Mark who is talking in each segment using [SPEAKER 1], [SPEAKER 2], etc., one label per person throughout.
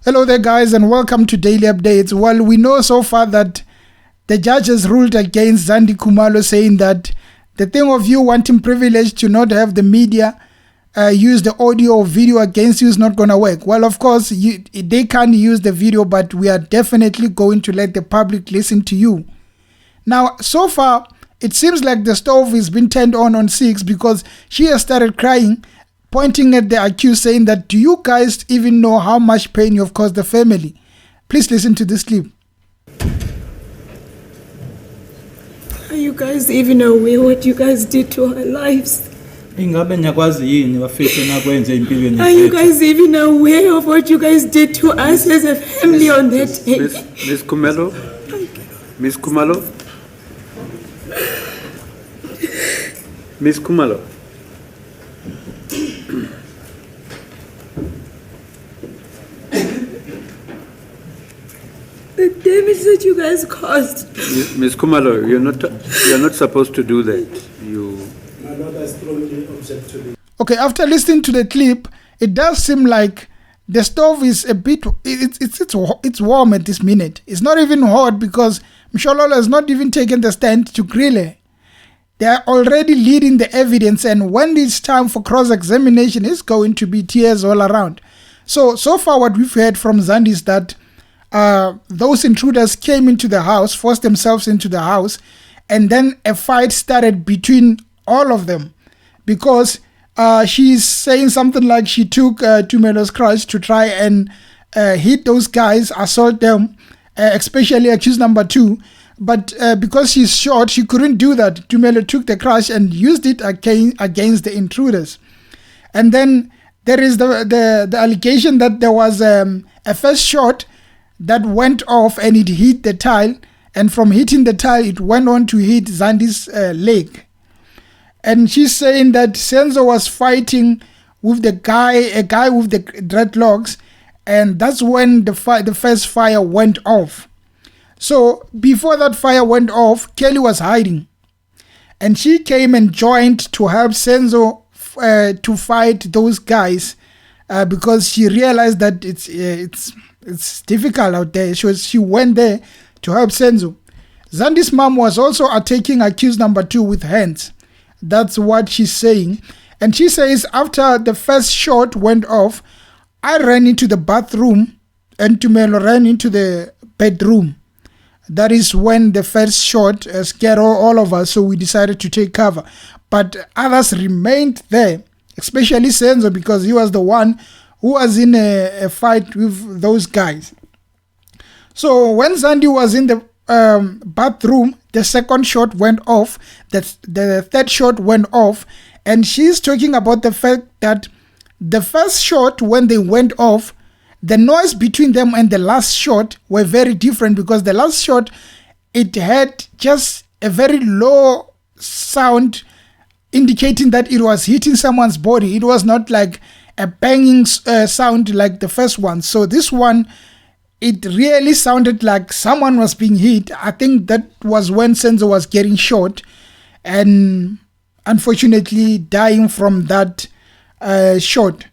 [SPEAKER 1] Hello there, guys, and welcome to Daily Updates. Well, we know so far that the judge has ruled against Zandie Khumalo, saying that the thing of you wanting privilege to not have the media use the audio or video against you is not going to work. Well, of course, they can't use the video, but we are definitely going to let the public listen to you. Now, so far, it seems like the stove has been turned on 6 because she has started crying, pointing at the accused, saying that, do you guys even know how much pain you have caused the family? Please listen to this clip.
[SPEAKER 2] Are you guys even aware what you guys did to our lives? Are you guys even aware of what you guys did to us as a family on that day?
[SPEAKER 3] Miss Khumalo? Miss Khumalo? Miss Khumalo?
[SPEAKER 2] The damage that you guys caused.
[SPEAKER 3] Miss Khumalo, you're not supposed to do that.
[SPEAKER 4] I strongly object to it.
[SPEAKER 1] Okay, after listening to the clip, it does seem like the stove is a bit, it's warm at this minute. It's not even hot because Mshololo has not even taken the stand to grill her. They are already leading the evidence, and when it's time for cross-examination, it's going to be tears all around. So far what we've heard from Zandie is that those intruders came into the house, forced themselves into the house, and then a fight started between all of them because she's saying something like she took Khumalo's crush to try and hit those guys, assault them, especially accused number 2. But because she's short, she couldn't do that. Khumalo took the crush and used it against the intruders. And then there is the allegation that there was a first shot that went off and it hit the tile, and from hitting the tile it went on to hit Zandie's leg. And she's saying that Senzo was fighting with a guy with the dreadlocks, and that's when the first fire went off. So before that fire went off, Kelly was hiding, and she came and joined to help Senzo to fight those guys because she realized that it's difficult out there. She went there to help Senzo. Zandie's mom was also attacking accused number 2 with hands. That's what she's saying. And she says, after the first shot went off, I ran into the bathroom and Khumalo ran into the bedroom. That is when the first shot scared all of us, so we decided to take cover. But others remained there, especially Senzo, because he was the one who was in a fight with those guys. So when Zandie was in the bathroom, the second shot went off, the third shot went off, and she's talking about the fact that the first shot, when they went off, the noise between them and the last shot were very different, because the last shot, it had just a very low sound indicating that it was hitting someone's body. It was not like a banging sound like the first one. So this one, it really sounded like someone was being hit. I think that was when Senzo was getting shot and unfortunately dying from that shot.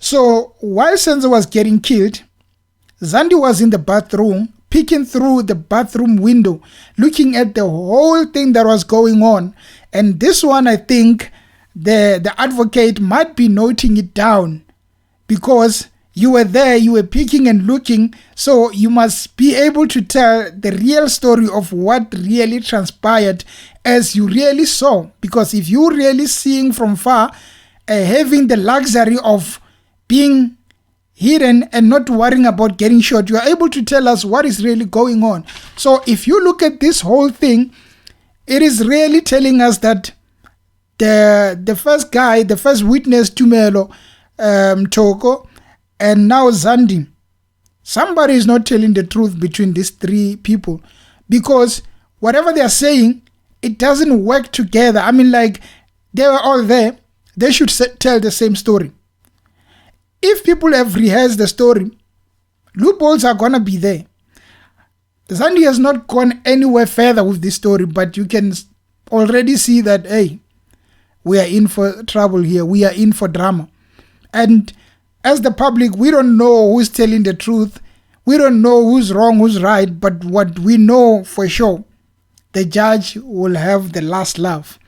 [SPEAKER 1] So while Senzo was getting killed, Zandie was in the bathroom, peeking through the bathroom window, looking at the whole thing that was going on. And this one, I think the advocate might be noting it down, because you were there, you were peeking and looking, so you must be able to tell the real story of what really transpired as you really saw. Because if you're really seeing from far, having the luxury of being hidden and not worrying about getting shot, you are able to tell us what is really going on. So if you look at this whole thing, it is really telling us that the first guy, the first witness, Khumalo, Toko, and now Zandie, somebody is not telling the truth between these 3 people, because whatever they are saying, it doesn't work together. I mean, like, they were all there, they should tell the same story. If people have rehearsed the story, loopholes are gonna be there. Zandie has not gone anywhere further with this story, but you can already see that, hey, we are in for trouble here. We are in for drama. And as the public, we don't know who's telling the truth. We don't know who's wrong, who's right. But what we know for sure, the judge will have the last laugh.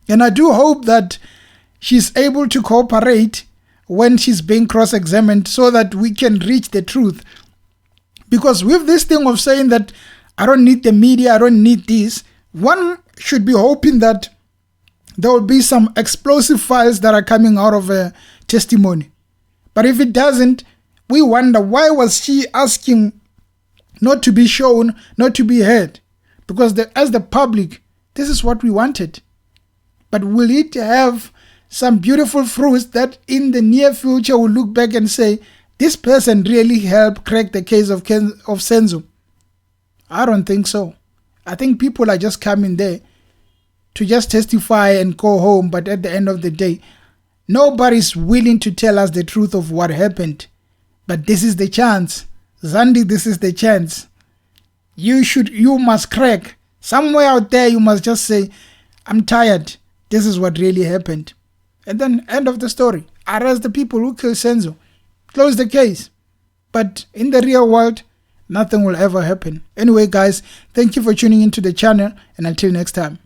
[SPEAKER 1] And I do hope that she's able to cooperate when she's being cross-examined so that we can reach the truth. Because with this thing of saying that I don't need the media, I don't need this, one should be hoping that there will be some explosive files that are coming out of a testimony. But if it doesn't, we wonder, why was she asking not to be shown, not to be heard? Because as the public, this is what we wanted. But will it have some beautiful fruits that in the near future will look back and say, this person really helped crack the case of Senzo? I don't think so. I think people are just coming there to just testify and go home. But at the end of the day, nobody's willing to tell us the truth of what happened. But this is the chance. Zandie, this is the chance. You must crack. Somewhere out there, you must just say, I'm tired. This is what really happened. And then end of the story. Arrest the people who killed Senzo. Close the case. But in the real world, nothing will ever happen. Anyway, guys, thank you for tuning into the channel. And until next time.